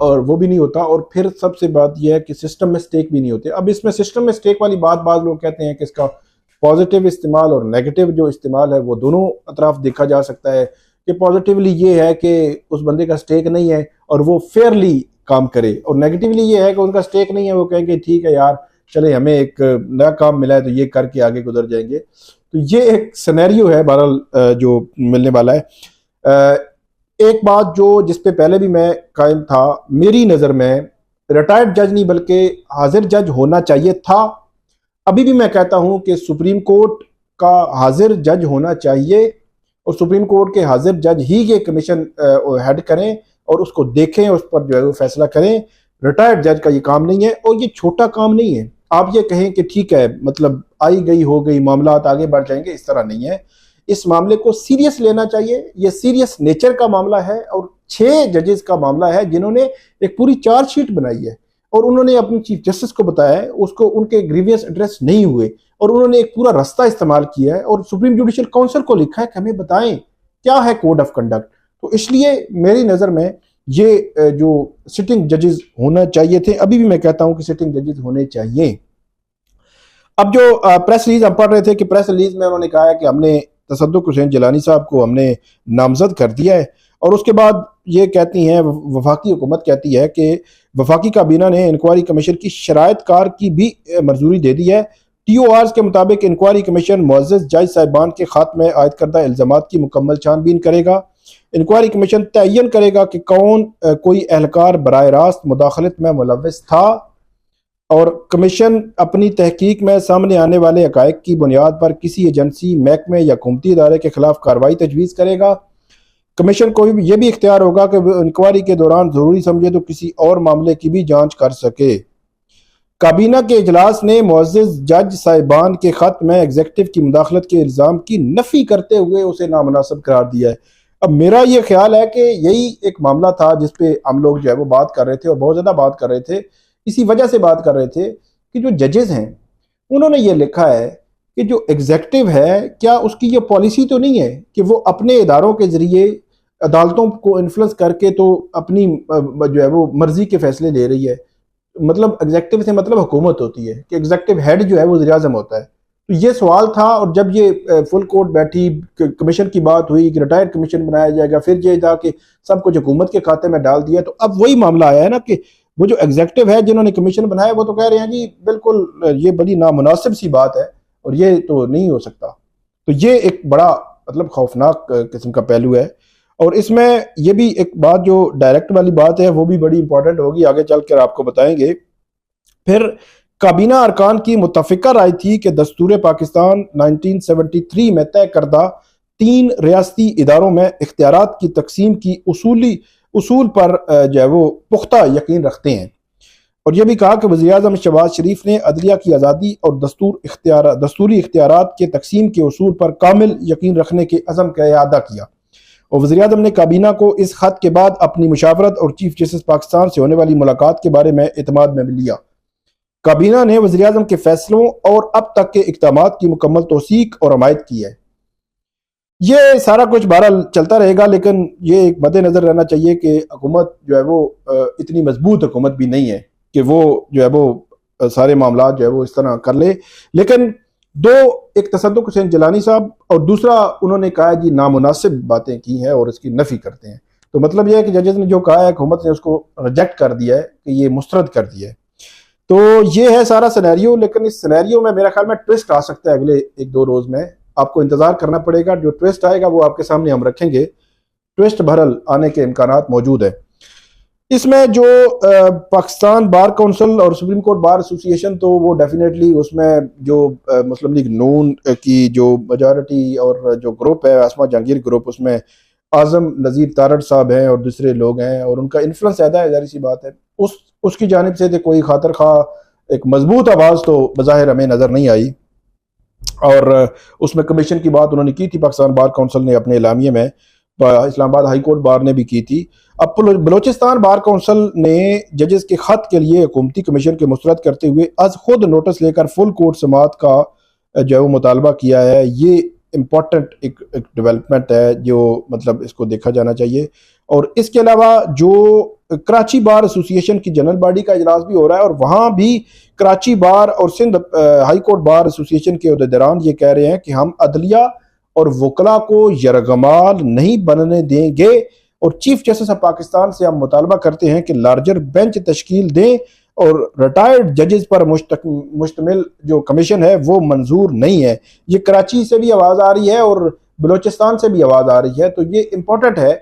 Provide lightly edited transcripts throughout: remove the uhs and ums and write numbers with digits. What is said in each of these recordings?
اور وہ بھی نہیں ہوتا، اور پھر سب سے بات یہ ہے کہ سسٹم میں سٹیک بھی نہیں ہوتے۔ اب اس میں سسٹم میں سٹیک والی بات بعض لوگ کہتے ہیں کہ اس کا پازیٹیو استعمال اور نیگیٹو جو استعمال ہے وہ دونوں اطراف دیکھا جا سکتا ہے، کہ پازیٹیولی یہ ہے کہ اس بندے کا سٹیک نہیں ہے اور وہ فیئرلی کام کرے، اور نیگیٹیولی یہ ہے کہ ان کا سٹیک نہیں ہے، وہ کہیں گے ٹھیک ہے یار چلے ہمیں ایک نیا کام ملا ہے تو یہ کر کے آگے گزر جائیں گے۔ تو یہ ایک سینیریو ہے بہرحال جو ملنے والا ہے۔ ایک بات جس پہ پہلے بھی میں قائم تھا، میری نظر میں ریٹائرڈ جج نہیں بلکہ حاضر جج ہونا چاہیے تھا۔ ابھی بھی میں کہتا ہوں کہ سپریم کورٹ کا حاضر جج ہونا چاہیے، اور سپریم کورٹ کے حاضر جج ہی یہ کمیشن ہیڈ کریں اور اس کو دیکھیں، اس پر جو ہے وہ فیصلہ کریں۔ ریٹائرڈ جج کا یہ کام نہیں ہے، اور یہ چھوٹا کام نہیں ہے۔ آپ یہ کہیں کہ ٹھیک ہے مطلب آئی گئی ہو گئی، معاملات آگے بڑھ جائیں گے، اس طرح نہیں ہے۔ اس معاملے کو سیریس لینا چاہیے، یہ سیریس نیچر کا معاملہ ہے، اور 6 ججز کا معاملہ ہے جنہوں نے ایک پوری چارج شیٹ بنائی ہے، اور انہوں نے اپنی چیف جسٹس کو بتایا ہے، اس کو ان کے گریوینس ایڈریس نہیں ہوئے، اور انہوں نے ایک پورا راستہ استعمال کیا ہے، اور سپریم جوڈیشل کونسل کو لکھا ہے کہ ہمیں بتائیں کیا ہے کوڈ آف کنڈکٹ۔ تو اس لیے میری نظر میں یہ جو سٹنگ ججز ہونا چاہیے تھے، ابھی بھی میں کہتا ہوں کہ سٹنگ ججز ہونے چاہیے۔ اب جو پریس ریلیز ہم پڑھ رہے تھے کہ پریس ریلیز میں انہوں نے کہا ہے کہ ہم نے تصدق حسین جیلانی صاحب کو ہم نے نامزد کر دیا ہے، اور اس کے بعد یہ کہتی ہیں وفاقی حکومت کہتی ہے کہ وفاقی کابینہ نے انکوائری کمیشن کی شرائط کار کی بھی منظوری دے دی ہے۔ ٹی او آرز کے مطابق انکوائری کمیشن معزز جج صاحبان کے خط میں عائد کردہ الزامات کی مکمل چھان بین کرے گا۔ انکوائری کمیشن تعین کرے گا کہ کوئی اہلکار براہ راست مداخلت میں ملوث تھا، اور کمیشن اپنی تحقیق میں سامنے آنے والے حقائق کی بنیاد پر کسی ایجنسی، محکمے یا حکومتی ادارے کے خلاف کارروائی تجویز کرے گا۔ کمیشن کو یہ بھی اختیار ہوگا کہ وہ انکوائری کے دوران ضروری سمجھے تو کسی اور معاملے کی بھی جانچ کر سکے۔ کابینہ کے اجلاس نے معزز جج صاحبان کے خط میں ایگزیکٹو کی مداخلت کے الزام کی نفی کرتے ہوئے اسے نامناسب قرار دیا ہے۔ اب میرا یہ خیال ہے کہ یہی ایک معاملہ تھا جس پہ ہم لوگ جو ہے وہ بات کر رہے تھے، اور بہت زیادہ بات کر رہے تھے، اسی وجہ سے بات کر رہے تھے کہ جو ججز ہیں انہوں نے یہ لکھا ہے کہ جو ایگزیکٹو ہے کیا اس کی یہ پالیسی تو نہیں ہے کہ وہ اپنے اداروں کے ذریعے عدالتوں کو انفلوئنس کر کے تو اپنی جو ہے وہ مرضی کے فیصلے لے رہی ہے۔ مطلب ایگزیکٹو سے مطلب حکومت ہوتی ہے، کہ ایگزیکٹو ہیڈ جو ہے وہ وزیر اعظم ہوتا ہے۔ تو یہ سوال تھا، اور جب یہ فل کورٹ بیٹھی، کمیشن کی بات ہوئی کہ ریٹائر کمیشن بنایا جائے گا، پھر یہ تھا کہ سب کچھ حکومت کے کھاتے میں ڈال دیا، تو اب وہی معاملہ آیا ہے نا کہ وہ جو ایگزیکٹو ہے جنہوں نے کمیشن بنایا وہ تو کہہ رہے ہیں جی بالکل یہ بڑی نامناسب سی بات ہے اور یہ تو نہیں ہو سکتا۔ تو یہ ایک بڑا مطلب خوفناک قسم کا پہلو ہے، اور اس میں یہ بھی ایک بات جو ڈائریکٹ والی بات ہے وہ بھی بڑی امپورٹنٹ ہوگی، آگے چل کر آپ کو بتائیں گے۔ پھر کابینہ ارکان کی متفقہ رائے تھی کہ دستور پاکستان 1973 میں طے کردہ 3 ریاستی اداروں میں اختیارات کی تقسیم کی اصول پر جو ہے وہ پختہ یقین رکھتے ہیں، اور یہ بھی کہا کہ وزیراعظم شہباز شریف نے عدلیہ کی آزادی اور دستوری اختیارات کے تقسیم کے اصول پر کامل یقین رکھنے کے عزم کا اعادہ کیا، اور وزیراعظم نے کابینہ کو اس خط کے بعد اپنی مشاورت اور چیف جسٹس پاکستان سے ہونے والی ملاقات کے بارے میں اعتماد میں لیا۔ کابینہ نے وزیراعظم کے فیصلوں اور اب تک کے اقدامات کی مکمل توثیق اور حمایت کی ہے۔ یہ سارا کچھ بہرحال چلتا رہے گا، لیکن یہ ایک مد نظر رہنا چاہیے کہ حکومت جو ہے وہ اتنی مضبوط حکومت بھی نہیں ہے کہ وہ جو ہے وہ سارے معاملات جو ہے وہ اس طرح کر لے۔ لیکن ایک تصدق حسین جیلانی صاحب، اور دوسرا انہوں نے کہا جی نامناسب باتیں کی ہیں اور اس کی نفی کرتے ہیں۔ تو مطلب یہ ہے کہ ججز نے جو کہا ہے حکومت نے اس کو ریجیکٹ کر دیا ہے، کہ یہ مسترد کر دیا ہے۔ تو یہ ہے سارا سینیریو، لیکن اس سینیریو میں میرا خیال میں ٹویسٹ آ سکتا ہے اگلے 1-2 روز میں، آپ کو انتظار کرنا پڑے گا۔ جو ٹویسٹ آئے گا وہ آپ کے سامنے ہم رکھیں گے، ٹویسٹ بہرحال آنے کے امکانات موجود ہیں۔ اس میں جو پاکستان بار کونسل اور سپریم کورٹ بار ایسوسی ایشن، تو وہ ڈیفینیٹلی اس میں جو مسلم لیگ نون کی جو میجارٹی اور جو گروپ ہے اسما جہانگیر گروپ، اس میں اعظم نذیر تارڑ صاحب ہیں اور دوسرے لوگ ہیں، اور ان کا انفلوئنس زیادہ ہے، ظاہر سی بات ہے۔ اس کی جانب سے کوئی خاطر خواہ ایک مضبوط آواز تو بظاہر ہمیں نظر نہیں آئی، اور اس میں کمیشن کی بات انہوں نے کی تھی، پاکستان بار کونسل نے اپنے اعلامیے میں، اسلام آباد ہائی کورٹ بار نے بھی کی تھی۔ اب بلوچستان بار کونسل نے ججز کے خط کے لیے حکومتی کمیشن کے مسترد کرتے ہوئے از خود نوٹس لے کر فل کورٹ سماعت کا جو ہے وہ مطالبہ کیا ہے۔ یہ امپورٹنٹ ایک ڈیولپمنٹ ہے جو مطلب اس کو دیکھا جانا چاہیے۔ اور اس کے علاوہ جو کراچی بار ایسوسی ایشن کی جنرل باڈی کا اجلاس بھی ہو رہا ہے، اور وہاں بھی کراچی بار اور سندھ ہائی کورٹ بار ایسوسی ایشن کے عہدیداران یہ کہہ رہے ہیں کہ ہم عدلیہ اور وکلاء کو یرغمال نہیں بننے دیں گے، اور چیف جسٹس آف پاکستان سے ہم مطالبہ کرتے ہیں کہ لارجر بینچ تشکیل دیں، اور ریٹائرڈ ججز پر مشتمل جو کمیشن ہے وہ منظور نہیں ہے۔ یہ کراچی سے بھی آواز آ رہی ہے اور بلوچستان سے بھی آواز آ رہی ہے، تو یہ امپورٹنٹ ہے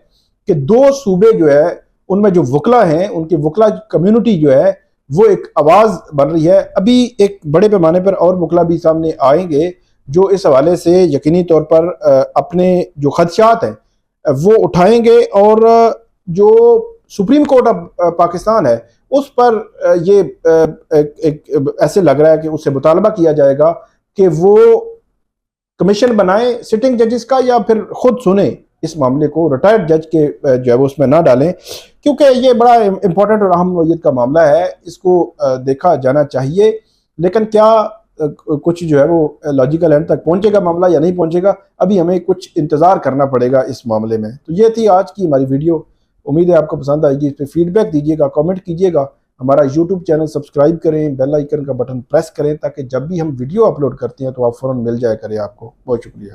کہ دو صوبے جو ہے ان میں جو وکلا ہیں، ان کی وکلا کمیونٹی جو ہے وہ ایک آواز بن رہی ہے۔ ابھی ایک بڑے پیمانے پر اور وکلا بھی سامنے آئیں گے جو اس حوالے سے یقینی طور پر اپنے جو خدشات ہیں وہ اٹھائیں گے، اور جو سپریم کورٹ آف پاکستان ہے اس پر یہ ایسے لگ رہا ہے کہ اس سے مطالبہ کیا جائے گا کہ وہ کمیشن بنائیں سٹنگ ججز کا، یا پھر خود سنیں اس معاملے کو، ریٹائرڈ جج کے جو ہے وہ اس میں نہ ڈالیں، کیونکہ یہ بڑا امپورٹنٹ اور اہم نوعیت کا معاملہ ہے، اس کو دیکھا جانا چاہیے۔ لیکن کیا کچھ جو ہے وہ لاجیکل اینڈ تک پہنچے گا معاملہ یا نہیں پہنچے گا، ابھی ہمیں کچھ انتظار کرنا پڑے گا اس معاملے میں۔ تو یہ تھی آج کی ہماری ویڈیو، امید ہے آپ کو پسند آئے گی، اس پہ فیڈ بیک دیجیے گا، کامنٹ کیجیے گا، ہمارا یوٹیوب چینل سبسکرائب کریں، بیل آئیکن کا بٹن پریس کریں تاکہ جب بھی ہم ویڈیو اپلوڈ کرتے ہیں تو آپ فوراً مل جائے کریں آپ کو۔ بہت شکریہ۔